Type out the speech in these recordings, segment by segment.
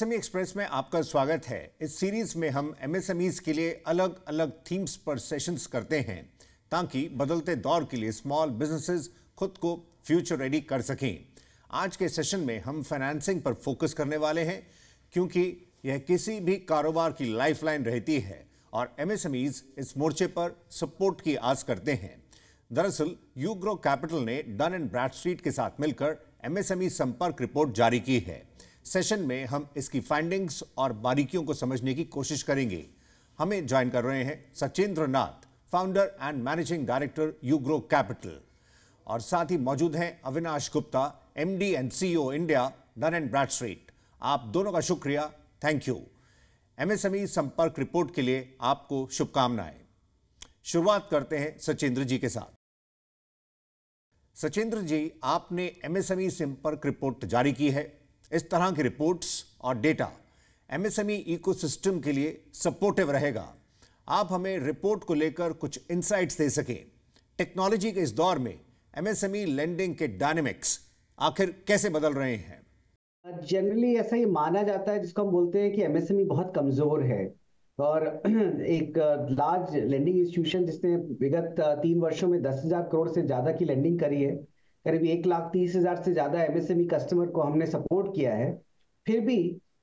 MSME express में आपका स्वागत है। इस सीरीज में हम एमएसएमईज के लिए अलग अलग थीम्स पर सेशंस करते हैं ताकि बदलते दौर के लिए स्मॉल बिजनेसेस खुद को फ्यूचर रेडी कर सकें। आज के सेशन में हम फाइनेंसिंग पर फोकस करने वाले हैं क्योंकि यह किसी भी कारोबार की लाइफलाइन रहती है और एमएसएमईज इस मोर्चे पर सपोर्ट की आस करते हैं। दरअसल यूग्रो कैपिटल ने डन एंड ब्रैडस्ट्रीट के साथ मिलकर एमएसएमई संपर्क रिपोर्ट जारी की है। सेशन में हम इसकी फाइंडिंग्स और बारीकियों को समझने की कोशिश करेंगे। हमें ज्वाइन कर रहे हैं Sachindra Nath, founder and managing director UGro Capital, और साथ ही मौजूद हैं Avinash Gupta, MD and CEO India Dun and Bradstreet. आप दोनों का शुक्रिया, thank you. MSME Sampark report के लिए आपको शुभकामनाएं। शुरुआत करते हैं सचिंद्र जी के साथ। सचिंद्र जी, आपने एमएसएमई संपर्क रिपोर्ट जारी की है। इस तरह की रिपोर्ट्स और डेटा एमएसएमई इकोसिस्टम के लिए सपोर्टिव रहेगा। आप हमें रिपोर्ट को लेकर कुछ इंसाइट्स दे सकें। टेक्नोलॉजी के इस दौर में एमएसएमई लेंडिंग के डायनेमिक्स आखिर कैसे बदल रहे हैं? जनरली ऐसा ही माना जाता है, जिसको हम बोलते हैं कि एमएसएमई बहुत कमजोर है और एक लार्ज लेंडिंग इंस्टीट्यूशन जिसने विगत 3 वर्षों में 10,000 करोड़ से ज्यादा की लेंडिंग करी है, करीब 1,30,000 से ज्यादा एमएसएमई कस्टमर को हमने सपोर्ट किया है। फिर भी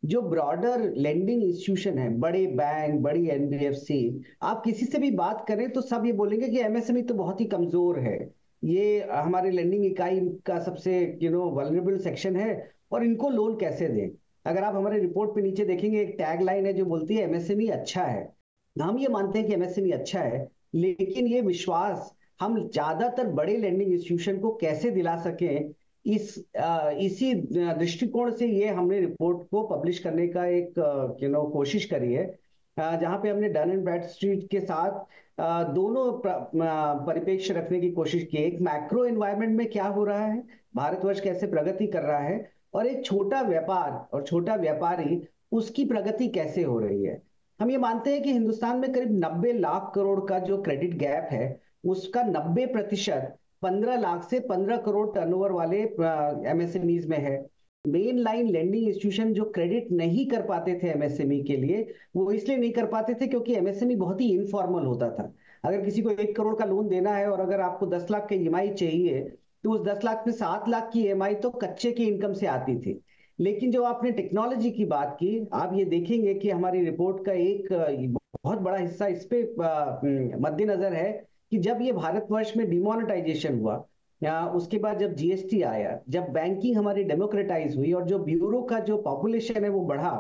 जो ब्रॉडर लेंडिंग इंस्टीट्यूशन है, बड़े बैंक, बड़ी एनबीएफसी, आप किसी से भी बात करें तो सब ये बोलेंगे कि एमएसएमई तो बहुत ही कमजोर है, ये हमारे लेंडिंग इकाई का सबसे वल्नरेबल सेक्शन है और इनको लोन कैसे दें। अगर आप हमारे रिपोर्ट पे नीचे देखेंगे, एक टैग लाइन है जो बोलती है एमएसएमई अच्छा है। हम ये मानते हैं कि एमएसएमई अच्छा है, लेकिन ये विश्वास हम ज्यादातर बड़े लेंडिंग इंस्टीट्यूशन को कैसे दिला सकें, इसी दृष्टिकोण से ये हमने रिपोर्ट को पब्लिश करने का एक कोशिश करी है, जहां पे हमने डन एंड ब्रैडस्ट्रीट के साथ दोनों परिप्रेक्ष्य रखने की कोशिश की। एक मैक्रो एनवायरनमेंट में क्या हो रहा है, भारतवर्ष कैसे प्रगति कर रहा है, और एक छोटा व्यापार और छोटा व्यापारी उसकी प्रगति कैसे हो रही है। हम ये मानते हैं कि हिंदुस्तान में करीब 90 लाख करोड़ का जो क्रेडिट गैप है, उसका 90% 15 लाख से 15 करोड़ टर्नओवर वाले एमएसएमईज में है। मेन लाइन लेंडिंग इंस्टीट्यूशन जो क्रेडिट नहीं कर पाते थे एमएसएमई के लिए, वो इसलिए नहीं कर पाते थे क्योंकि एमएसएमई बहुत ही इनफॉर्मल होता था। अगर किसी को 1 करोड़ का लोन देना है और अगर आपको 10 लाख का ईएमआई चाहिए, तो उस 10 लाख में 7 लाख की ईएमआई तो कच्चे की इनकम से आती थी। लेकिन जो आपने टेक्नोलॉजी की बात की, आप ये देखेंगे कि हमारी रिपोर्ट का एक बहुत बड़ा हिस्सा इस पे मद्देनजर है कि जब ये भारतवर्ष में डिमोनेटाइजेशन हुआ, या उसके बाद जब जीएसटी आया, जब बैंकिंग हमारी डेमोक्रेटाइज हुई और जो ब्यूरो का जो पॉपुलेशन है वो बढ़ा,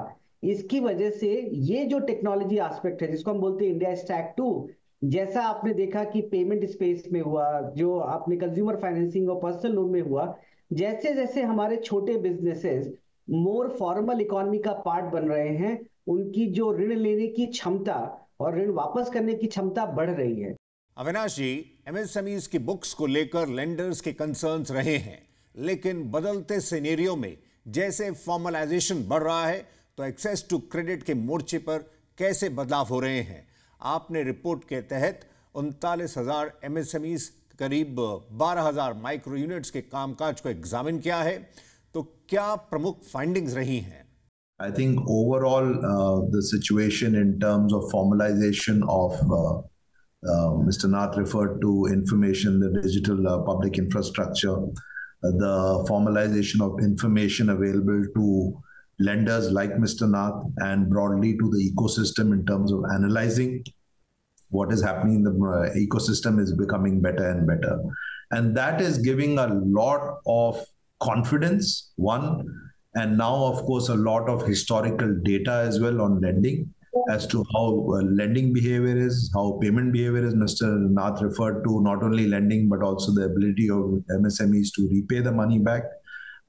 इसकी वजह से ये जो टेक्नोलॉजी एस्पेक्ट है जिसको हम बोलते हैं इंडिया स्टैक 2, जैसा आपने देखा कि पेमेंट स्पेस में हुआ, जो आपने कंज्यूमर फाइनेंसिंग और पर्सनल लोन में हुआ, जैसे जैसे हमारे छोटे बिजनेसेस मोर फॉर्मल इकोनॉमी का पार्ट बन रहे हैं, उनकी जो ऋण लेने की क्षमता और ऋण वापस करने की क्षमता बढ़ रही है। अविनाश जी, एमएसएमईज की बुक्स को लेकर लेंडर्स के कंसर्न्स रहे हैं, लेकिन बदलते सिनेरियो में जैसे फॉर्मलाइजेशन बढ़ रहा है तो एक्सेस टू क्रेडिट के मोर्चे पर कैसे बदलाव हो रहे हैं? आपने रिपोर्ट के तहत 39,000 एमएसएमईज, करीब 12,000 माइक्रो यूनिट्स के कामकाज को एग्जामिन किया है, तो क्या प्रमुख फाइंडिंग्स रही हैं? I think overall the situation in terms of formalization of Mr. Nath referred to information, the digital public infrastructure, the formalization of information available to lenders like Mr. Nath and broadly to the ecosystem in terms of analyzing what is happening in the ecosystem is becoming better and better. And that is giving a lot of confidence, one, and now, of course, a lot of historical data as well on lending as to how lending behavior is, how payment behavior is. Mr. Nath referred to not only lending, but also the ability of MSMEs to repay the money back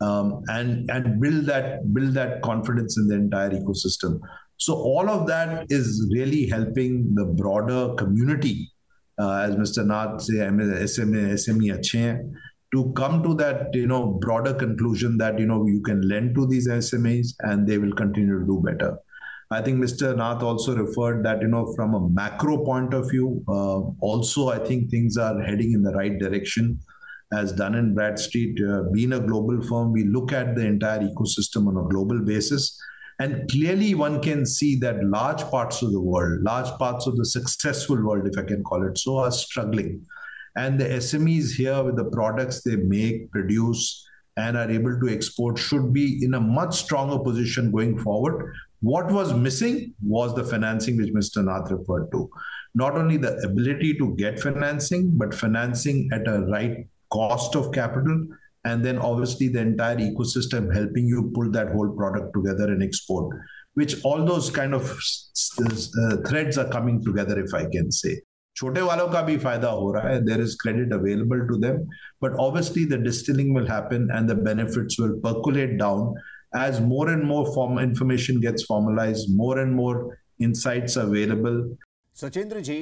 and build that confidence in the entire ecosystem. So all of that is really helping the broader community, as Mr. Nath said, SME अच्छे हैं, to come to that broader conclusion that you can lend to these SMEs and they will continue to do better. I think Mr. Nath also referred that from a macro point of view, also I think things are heading in the right direction. As Dun & Bradstreet, being a global firm, we look at the entire ecosystem on a global basis, And clearly one can see that large parts of the world, large parts of the successful world, if I can call it so, are struggling. And the SMEs here, with the products they make, produce, and are able to export, should be in a much stronger position going forward. What was missing was the financing, which Mr. Nath referred to. Not only the ability to get financing, but financing at a right cost of capital, and then obviously the entire ecosystem helping you pull that whole product together and export, which all those kind of threads are coming together, if I can say. छोटे वालों का भी फायदा हो रहा है. There is credit available to them, but obviously the distilling will happen and the benefits will percolate down as more and more information gets formalized, more and more insights are available. Sachindra जी,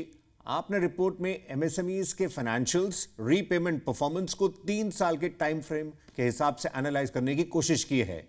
आपने report में MSMEs के financials, repayment performance को 3 साल के time frame के हिसाब से analyse करने की कोशिश की है.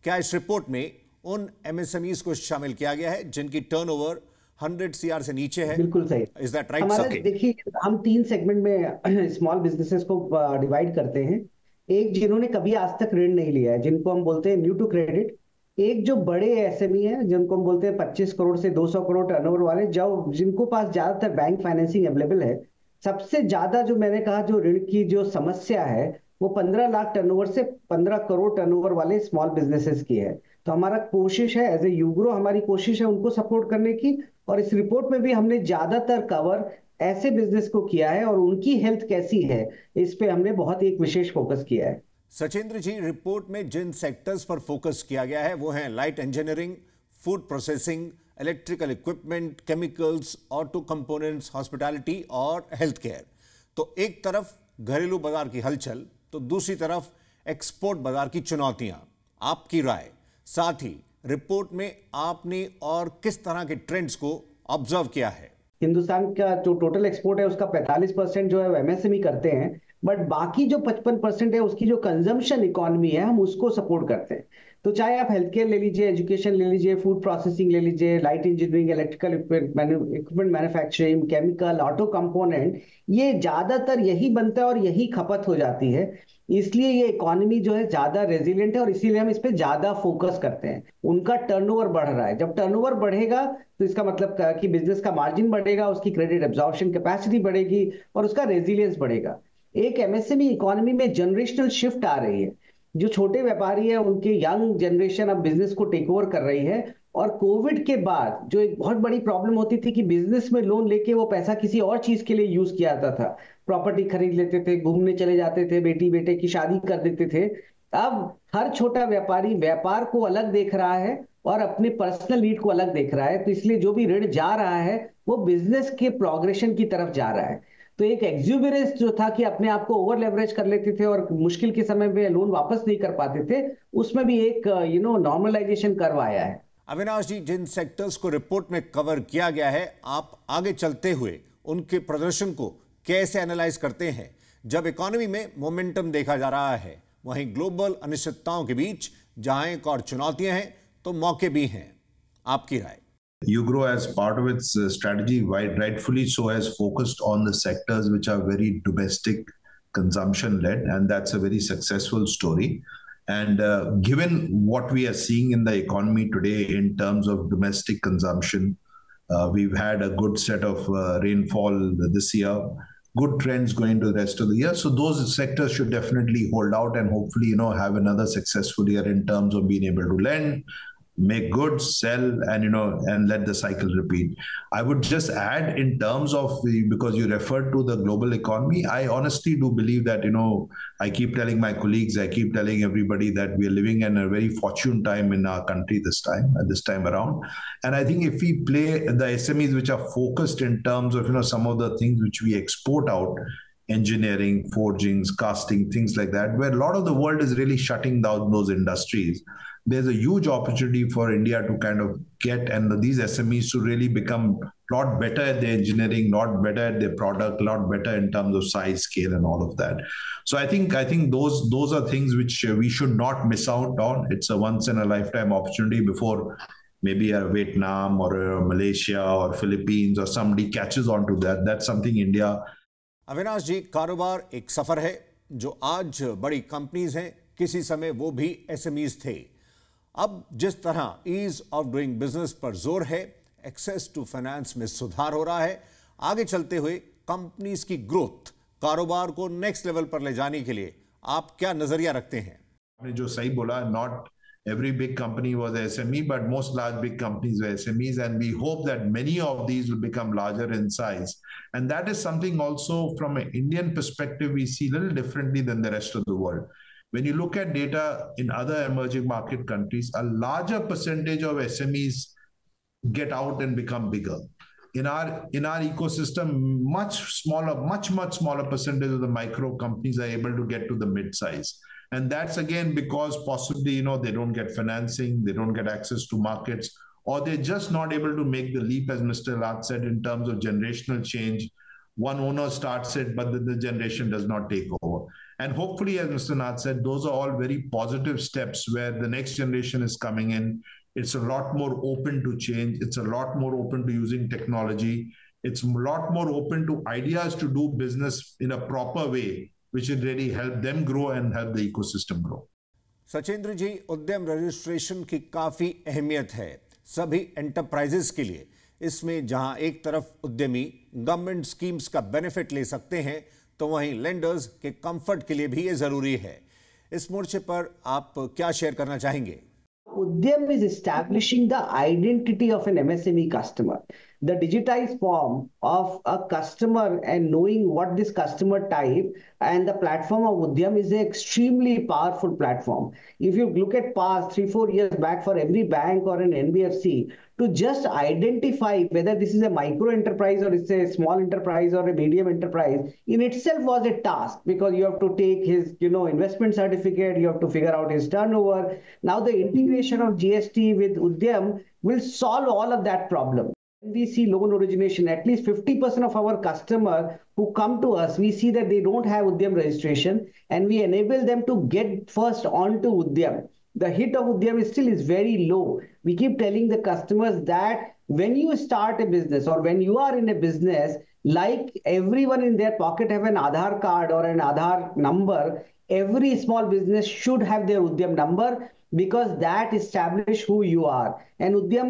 क्या इस रिपोर्ट में उन एमएसएमईज को शामिल किया गया है जिनकी टर्नओवर 100 CR से नीचे है? बिल्कुल सही. Is that right? हमारे देखिए, हम 3 सेगमेंट में स्मॉल बिजनेसेस को डिवाइड करते हैं. एक, जिन्होंने कभी आज तक ऋण नहीं लिया है, जिनको हम बोलते हैं न्यू टू क्रेडिट. एक जो बड़े एसएमई है, जिनको हम बोलते हैं 25 करोड़ से 200 करोड़ टर्नओवर वाले, जो जिनको पास ज्यादातर बैंक फाइनेंसिंग अवेलेबल है. सबसे ज्यादा जो मैंने कहा, जो ऋण की जो समस्या है, वो 15 लाख टर्नओवर से 15 करोड़ टर्नओवर वाले स्मॉल बिजनेसेस की है. तो हमारा कोशिश है, एज ए यूग्रो हमारी कोशिश है उनको सपोर्ट करने की. और इस रिपोर्ट में भी हमने ज्यादातर कवर ऐसे बिजनेस को किया है और उनकी हेल्थ कैसी है, इस पे हमने बहुत एक विशेष फोकस किया है. सचिंद्र जी, रिपोर्ट में जिन सेक्टर्स पर फोकस किया गया है वो हैं light engineering, food processing, electrical equipment, chemicals, auto components, hospitality और हेल्थ केयर. तो एक तरफ घरेलू बाजार की हलचल, तो दूसरी तरफ एक्सपोर्ट बाजार की चुनौतियां. आपकी राय, साथ ही रिपोर्ट में आपने और किस तरह के ट्रेंड्स को ऑब्जर्व किया है? हिंदुस्तान का जो टोटल एक्सपोर्ट है उसका 45% जो है वो एमएसएमई करते हैं, बट बाकी जो 55% है उसकी जो कंजम्पशन इकोनॉमी है, हम उसको सपोर्ट करते हैं. तो चाहे आप हेल्थ केयर ले लीजिए, एजुकेशन ले लीजिए, फूड प्रोसेसिंग ले लीजिए, light engineering, electrical equipment manufacturing, chemical, auto component, ये ज्यादातर यही बनता है और यही खपत हो जाती है. इसलिए ये इकोनॉमी जो है ज्यादा रेजिलिएंट है और इसीलिए हम इस पे ज्यादा फोकस करते हैं. उनका टर्नओवर बढ़ रहा है. जब टर्नओवर बढ़ेगा तो इसका मतलब कि बिजनेस का मार्जिन बढ़ेगा, उसकी क्रेडिट एब्जॉर्प्शन कैपेसिटी बढ़ेगी और उसका रेजिलियंस बढ़ेगा. एक एमएसएमई इकोनॉमी में जनरेशनल शिफ्ट आ रही है. जो छोटे व्यापारी है, उनके यंग जनरेशन अब बिजनेस को टेक ओवर कर रही है. और कोविड के बाद जो एक बहुत बड़ी प्रॉब्लम होती थी कि बिजनेस में लोन लेके वो पैसा किसी और चीज के लिए यूज किया जाता था, प्रॉपर्टी खरीद लेते थे, घूमने चले जाते थे, बेटी बेटे की शादी कर देते थे. अब हर छोटा व्यापारी व्यापार को अलग देख रहा है और अपने पर्सनल नीड को अलग देख रहा है. तो इसलिए जो भी ऋण जा रहा है वो बिजनेस के प्रोग्रेशन की तरफ जा रहा है. तो एक एक्सुबरेंस जो था कि अपने आप को ओवर लेवरेज कर लेते थे और मुश्किल के समय में लोन वापस नहीं कर पाते थे, उसमें भी एक नॉर्मलाइजेशन कर्व आया है. अविनाश जी, जिन सेक्टर्स को रिपोर्ट में कवर किया गया है, आप आगे चलते हुए उनके प्रदर्शन को कैसे एनालाइज करते हैं? जब इकोनॉमी में मोमेंटम देखा जा रहा है, वहीं ग्लोबल अनिश्चितताओं के बीच जहां एक और चुनौतियां हैं तो मौके भी हैं. आपकी राय? Ugro, as part of its strategy, rightfully so, has focused on the sectors which are very domestic consumption led, and that's a very successful story. And given what we are seeing in the economy today in terms of domestic consumption, we've had a good set of rainfall this year, good trends going to the rest of the year. So those sectors should definitely hold out and hopefully, have another successful year in terms of being able to lend, make goods, sell, and let the cycle repeat. I would just add in terms of because you referred to the global economy, I honestly do believe that, I keep telling my colleagues, I keep telling everybody that we are living in a very fortunate time in our country this time around. And I think if we play the SMEs which are focused in terms of, some of the things which we export out, engineering, forgings, casting, things like that, where a lot of the world is really shutting down those industries. There's a huge opportunity for India to kind of get, and these SMEs to really become a lot better at their engineering, lot better at their product, lot better in terms of size, scale, and all of that. So I think those are things which we should not miss out on. It's a once in a lifetime opportunity before maybe a Vietnam or a Malaysia or Philippines or somebody catches on to that. That's something India. Avinash जी, कारोबार एक सफर है जो आज बड़ी companies हैं, किसी समय वो भी एसएमईज थे. अब जिस तरह ईज ऑफ डूइंग बिजनेस पर जोर है, एक्सेस टू फाइनेंस में सुधार हो रहा है, आगे चलते हुए कंपनीज की ग्रोथ, कारोबार को नेक्स्ट लेवल पर ले जाने के लिए आप क्या नजरिया रखते हैं? आपने जो सही बोला, not every big company was a SME, but most large big companies were SMEs, and we hope that many of these will become larger in size. And that is something also from an Indian perspective we see a little differently than the rest of the world. When you look at data in other emerging market countries, a larger percentage of SMEs get out and become bigger. In our ecosystem, much smaller percentage of the micro companies are able to get to the mid-size. And that's again because possibly, they don't get financing, they don't get access to markets, or they're just not able to make the leap, as Mr. Nath said, in terms of generational change. One owner starts it, but then the generation does not take over. And hopefully, as Mr. Nath said, those are all very positive steps where the next generation is coming in. It's a lot more open to change. It's a lot more open to using technology. It's a lot more open to ideas to do business in a proper way, which will really help them grow and help the ecosystem grow. Sachindra ji, Udyam registration की काफी अहमियत है सभी enterprises के लिए। इसमें जहां एक तरफ उद्यमी गवर्नमेंट स्कीम्स का बेनिफिट ले सकते हैं, तो वहीं लेंडर्स के कंफर्ट के लिए भी ये जरूरी है। इस मोर्चे पर आप क्या शेयर करना चाहेंगे? Udyam is establishing the identity of an MSME customer. The digitized form of a customer and knowing what this customer type, and the platform of Udyam is an extremely powerful platform. If you look at past 3-4 years back, for every bank or an NBFC to just identify whether this is a micro enterprise or it's a small enterprise or a medium enterprise in itself was a task, because you have to take his investment certificate, you have to figure out his turnover. Now the integration of GST with Udyam will solve all of that problem. We see loan origination, at least 50% of our customers who come to us, we see that they don't have Udyam registration, and we enable them to get first onto Udyam. The hit of Udyam is very low. We keep telling the customers that when you start a business or when you are in a business, like everyone in their pocket have an Aadhaar card or an Aadhaar number, every small business should have their Udyam number, because that establishes who you are. And Udyam,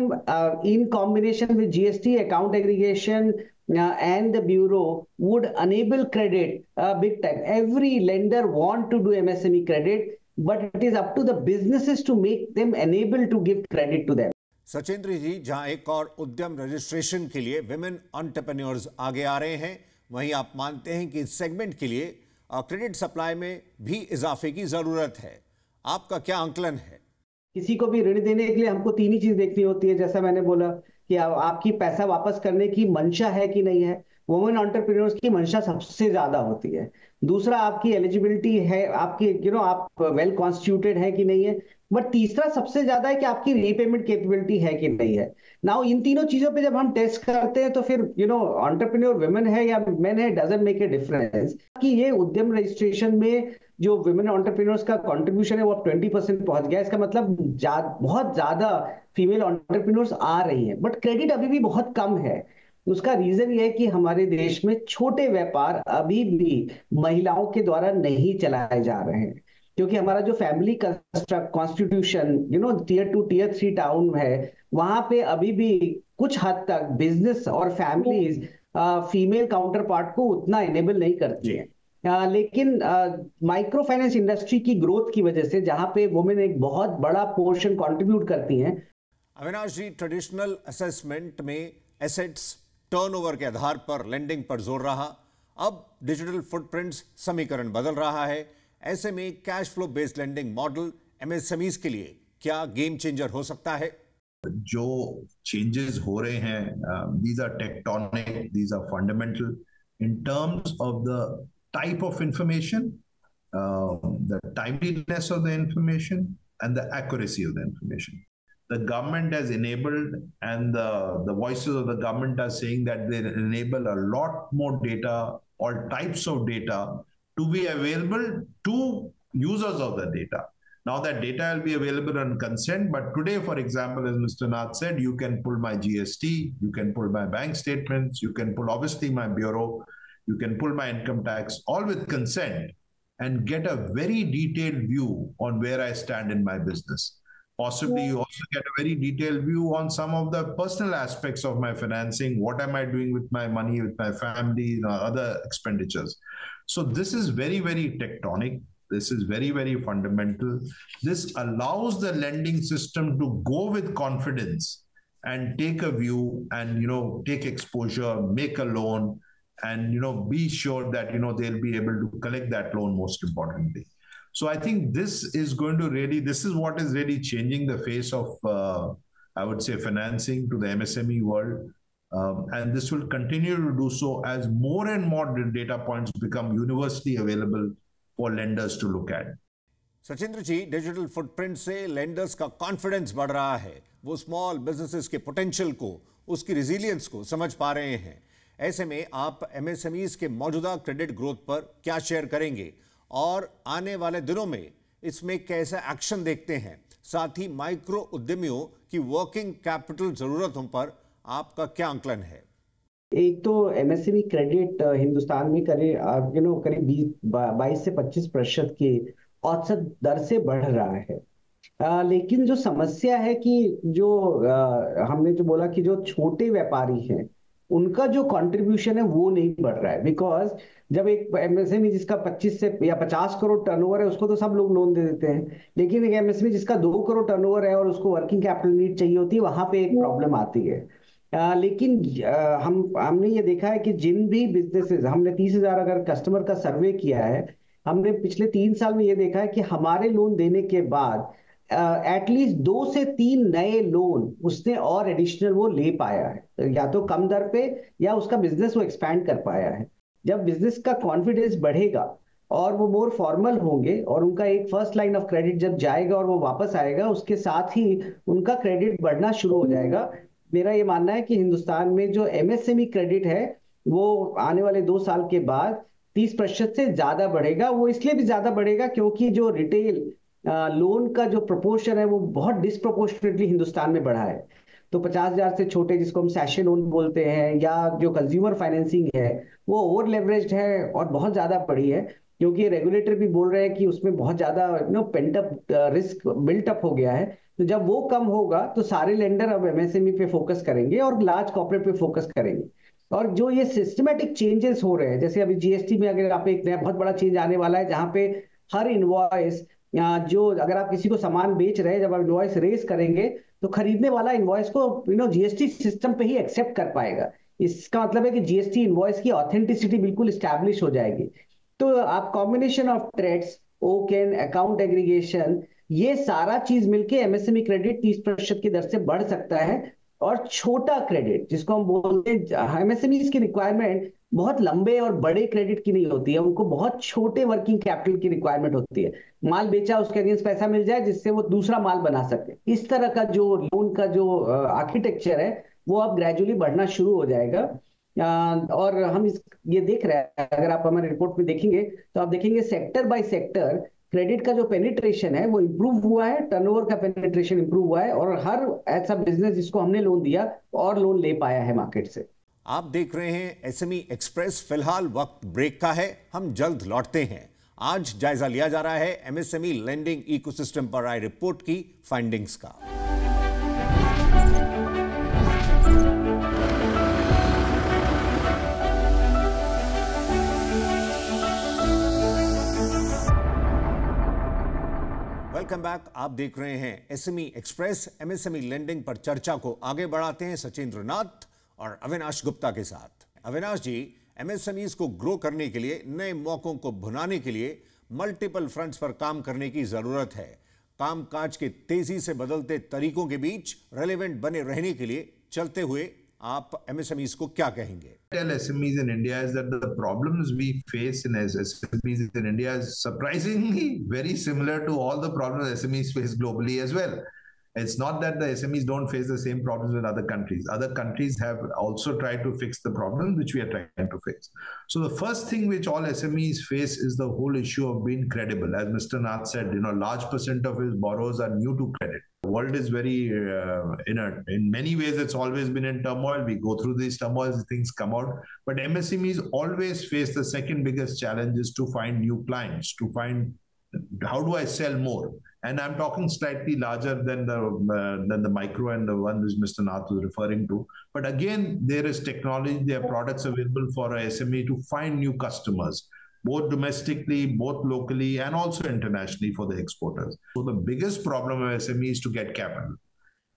in combination with GST, account aggregation, and the bureau would enable credit big time. Every lender want to do MSME credit, but it is up to the businesses to make them enable to give credit to them. Sachindra जी, जहां एक और उद्यम registration के लिए women entrepreneurs आगे आ रहे हैं, वहीं आप मानते हैं कि इस सेगमेंट के लिए क्रेडिट सप्लाई में भी इजाफे की जरूरत है। आपका क्या आंकलन है? किसी को भी ऋण देने के लिए हमको 3 ही चीज देखनी होती है, जैसा मैंने बोला कि आपकी पैसा वापस करने की मंशा है कि नहीं है। वुमेन एंटरप्रेन्योर्स की मंशा सबसे ज्यादा होती है। दूसरा, आपकी एलिजिबिलिटी है, आपकी आप वेल कॉन्स्टिट्यूटेड है कि नहीं है। बट तीसरा सबसे ज्यादा है कि आपकी रीपेमेंट कैपेबिलिटी है कि नहीं है। नाउ इन तीनों चीजों पे जब हम टेस्ट करते हैं तो फिर एंटरप्रेन्योर वुमेन है या मैन है, डजंट मेक ए डिफरेंस। कि ये उद्यम रजिस्ट्रेशन में जो वुमेन एंटरप्रेन्योर्स का कंट्रीब्यूशन है वो अब 20% पहुंच गया। इसका मतलब बहुत ज्यादा फीमेल एंटरप्रेन्योर्स आ रही हैं, बट क्रेडिट अभी भी बहुत कम है। उसका रीजन ये है कि हमारे देश में छोटे व्यापार अभी भी महिलाओं के द्वारा नहीं चलाए जा रहे हैं, क्योंकि हमारा जो family constitution tier 2 tier 3 town है, वहां पे अभी भी कुछ हद तक बिजनेस और फैमिलीज फीमेल काउंटर पार्ट को उतना इनेबल नहीं करती है। लेकिन माइक्रो फाइनेंस इंडस्ट्री की ग्रोथ की वजह से, जहां पे वुमेन एक बहुत बड़ा पोर्शन कंट्रीब्यूट करती हैं। अविनाश जी, ट्रेडिशनल असेसमेंट में एसेट्स टर्नओवर के आधार पर लेंडिंग पर जोर रहा, अब डिजिटल फुटप्रिंट्स समीकरण बदल रहा है। ऐसे में cash flow based lending model MSMEs के लिए क्या गेम चेंजर हो सकता है? जो चेंजेस हो रहे हैं, these are tectonic, these are fundamental in terms of the type of information, the timeliness of the information, and the accuracy of the information. The government has enabled, and the voices of the government are saying that they enable a lot more data, all types of data, to be available to users of the data. Now that data will be available on consent, but today, for example, as Mr. Nath said, you can pull my GST, you can pull my bank statements, you can pull obviously my bureau, you can pull my income tax, all with consent, and get a very detailed view on where I stand in my business. Possibly you also get a very detailed view on some of the personal aspects of my financing. What am I doing with my money, with my family, other expenditures. So this is very, very tectonic. This is very, very fundamental. This allows the lending system to go with confidence and take a view and, take exposure, make a loan, and, be sure that, they'll be able to collect that loan, most importantly. So I think this is what is really changing the face of, I would say, financing to the MSME world. And this will continue to do so as more and more data points become universally available for lenders to look at. Sachindra ji, digital footprint से lenders का confidence बढ़ रहा है, वो small businesses के potential को, उसकी resilience को समझ पा रहे हैं। ऐसे में आप एमएसएमईज के मौजूदा क्रेडिट ग्रोथ पर क्या शेयर करेंगे और आने वाले दिनों में इसमें कैसा एक्शन देखते हैं? साथ ही माइक्रो उद्यमियों की वर्किंग कैपिटल जरूरतों पर आपका क्या आंकलन है? एक तो एमएसएमई क्रेडिट हिंदुस्तान में करीब 22 से 25% की औसत दर से बढ़ रहा है। लेकिन जो समस्या है कि जो हमने जो बोला कि जो छोटे व्यापारी हैं उनका जो कंट्रीब्यूशन है वो नहीं बढ़ रहा है। बिकॉज जब एक एमएसएमई जिसका 25 से या 50 करोड़ टर्नओवर है उसको तो सब लोग लोन दे देते हैं, लेकिन एक एमएसएमई जिसका 2 करोड़ टर्नओवर है और उसको वर्किंग कैपिटल नीड चाहिए होती है, वहां पे एक प्रॉब्लम आती है। लेकिन हमने ये देखा है कि जिन भी बिजनेसेस, हमने 30,000 अगर कस्टमर का सर्वे किया है, हमने पिछले 3 साल में ये देखा है कि हमारे लोन देने के बाद एटलीस्ट 2 से 3 नए लोन उसने और एडिशनल वो ले पाया है, या तो कम दर पे या उसका बिजनेस वो एक्सपैंड कर पाया है। जब बिजनेस का कॉन्फिडेंस बढ़ेगा और वो मोर फॉर्मल होंगे और उनका एक फर्स्ट लाइन ऑफ क्रेडिट जब जाएगा और वो वापस आएगा, उसके साथ ही उनका क्रेडिट बढ़ना शुरू हो जाएगा। मेरा ये मानना है कि हिंदुस्तान में जो एमएसएमई क्रेडिट है वो आने वाले 2 साल के बाद 30% से ज्यादा बढ़ेगा। वो इसलिए भी ज्यादा बढ़ेगा क्योंकि जो रिटेल लोन का जो प्रोपोर्शन है वो बहुत डिस्प्रोपोर्शनेटली हिंदुस्तान में बढ़ा है। तो 50,000 से छोटे, जिसको हम सैशे लोन बोलते हैं, या जो कंज्यूमर फाइनेंसिंग है वो ओवर लेवरेज्ड है और बहुत ज्यादा बढ़ी है, क्योंकि रेगुलेटर भी बोल रहे हैं कि उसमें बहुत ज्यादा pent up risk built up हो गया है। तो जब वो कम होगा तो सारे लेंडर अब एमएसएमई पे फोकस करेंगे और लार्ज कॉर्पोरेट पे फोकस करेंगे। और जो ये सिस्टमेटिक चेंजेस हो रहे हैं, जैसे अभी जीएसटी में अगर आप एक नया बहुत बड़ा चेंज आने वाला है, जहां पे हर इनवॉइस जो अगर आप किसी को सामान बेच रहे हैं, जब आप इनवॉइस रेज करेंगे तो खरीदने वाला इनवॉइस को जीएसटी सिस्टम पे ही एक्सेप्ट कर पाएगा। इसका मतलब है कि जीएसटी इनवॉइस की ऑथेंटिसिटी बिल्कुल स्टैब्लिश हो जाएगी। तो आप combination of trades, OCEN, account aggregation, ये सारा चीज मिलके एमएसएमई क्रेडिट 30% की दर से बढ़ सकता है। और छोटा क्रेडिट जिसको हम बोलते हैं, एमएसएमई की रिक्वायरमेंट बहुत लंबे और बड़े क्रेडिट की नहीं होती है, उनको बहुत छोटे वर्किंग कैपिटल की रिक्वायरमेंट होती है। माल बेचा, उसके अगेंस्ट पैसा मिल जाए जिससे वो दूसरा माल बना सके। इस तरह का जो लोन का जो आर्किटेक्चर है वो अब ग्रेजुअली बढ़ना शुरू हो जाएगा। और हम ये देख रहे हैं, अगर आप हमारे रिपोर्ट में देखेंगे तो आप देखेंगे सेक्टर बाय सेक्टर क्रेडिट का जो पेनिट्रेशन है वो इंप्रूव हुआ है, टर्नओवर का पेनिट्रेशन इंप्रूव हुआ है, और हर ऐसा बिजनेस जिसको हमने लोन दिया और लोन ले पाया है मार्केट से। आप देख रहे हैं एसएमई एक्सप्रेस। फिलहाल वक्त ब्रेक का है, हम जल्द लौटते हैं। आज जायजा लिया जा रहा है एमएसएमई लेंडिंग इकोसिस्टम पर आई रिपोर्ट की फाइंडिंग्स का। Welcome back. आप देख रहे हैं एसएमई एक्सप्रेस। एमएसएमई लेंडिंग पर चर्चा को आगे बढ़ाते हैं सचिंद्र नाथ और अविनाश गुप्ता के साथ। अविनाश जी, एमएसएमईज को ग्रो करने के लिए, नए मौकों को भुनाने के लिए मल्टीपल फ्रंट्स पर काम करने की जरूरत है। कामकाज के तेजी से बदलते तरीकों के बीच रेलेवेंट बने रहने के लिए चलते हुए आप एमएसएमईज को क्या कहेंगे? Tell SMEs in India is that the problems we face in SMEs in India is surprisingly very similar to all the problems SMEs face globally as well. It's not that the SMEs don't face the same problems in other countries. Other countries have also tried to fix the problems which we are trying to fix. So the first thing which all SMEs face is the whole issue of being credible. As Mr. Nath said, large percent of his borrowers are new to credit. The world is very inert. In many ways, it's always been in turmoil. We go through these turmoils, things come out. But MSMEs always face the second biggest challenge is to find new clients, to find how do I sell more? And I'm talking slightly larger than the micro and the one which Mr. Nath was referring to. But again, there is technology, there are products available for a SME to find new customers, both domestically, both locally, and also internationally for the exporters. So the biggest problem of SME is to get capital.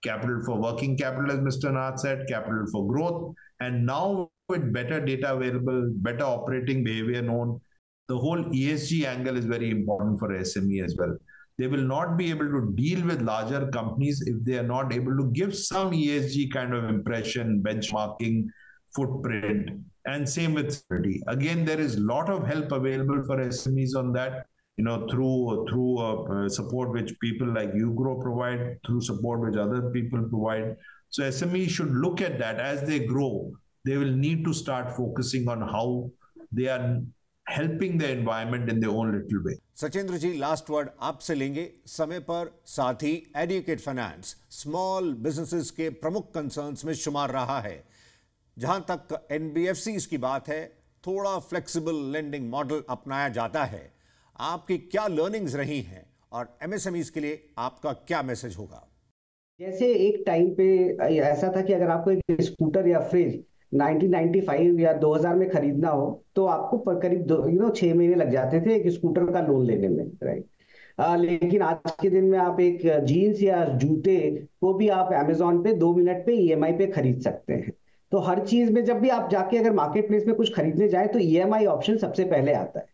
Capital for working capital, as Mr. Nath said, capital for growth. And now with better data available, better operating behavior known, the whole ESG angle is very important for SME as well. They will not be able to deal with larger companies if they are not able to give some ESG kind of impression, benchmarking, footprint, and same with security. Again, there is a lot of help available for SMEs on that, through support which people like UGRO provide, through support which other people provide. So SMEs should look at that as they grow. They will need to start focusing on how they are helping the environment in their own little way. Sachindra ji, last word आपसे लेंगे समय पर। साथ ही educate finance small businesses के प्रमुख concerns में शुमार रहा है। जहां तक एनबीएफसीज की बात है, थोड़ा फ्लेक्सिबल लेंडिंग मॉडल अपनाया जाता है। आपकी क्या लर्निंग्स रही हैं और एमएसएमईज के लिए आपका क्या मैसेज होगा? जैसे एक टाइम पे ऐसा था कि अगर आपको एक स्कूटर या फ्रिज 1995 या 2000 में खरीदना हो तो आपको करीब 6 महीने लग जाते थे एक स्कूटर का लोन लेने में, राइट। लेकिन आज के दिन में आप एक जीन्स या जूते को भी आप अमेजोन पे 2 मिनट पे ईएमआई पे खरीद सकते हैं। तो हर चीज में जब भी आप जाके अगर मार्केट प्लेस में कुछ खरीदने जाए तो ईएमआई ऑप्शन सबसे पहले आता है।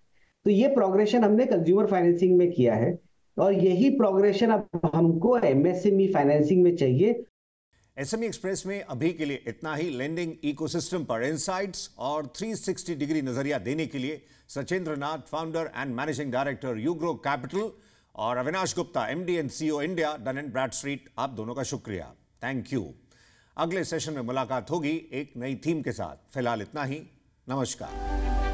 तो ये प्रोग्रेशन हमने कंज्यूमर फाइनेंसिंग में किया है और यही प्रोग्रेशन अब हमको एमएसएमई फाइनेंसिंग में चाहिए। एसएमई एक्सप्रेस में अभी के लिए इतना ही। लेंडिंग इकोसिस्टम पर इनसाइट्स और 360 डिग्री नजरिया देने के लिए Sachindra Nath, founder and managing director UGro Capital, और Avinash Gupta, MD and CEO India, Dun and Bradstreet, आप दोनों का शुक्रिया। Thank you. अगले सेशन में मुलाकात होगी एक नई थीम के साथ। फिलहाल इतना ही। नमस्कार।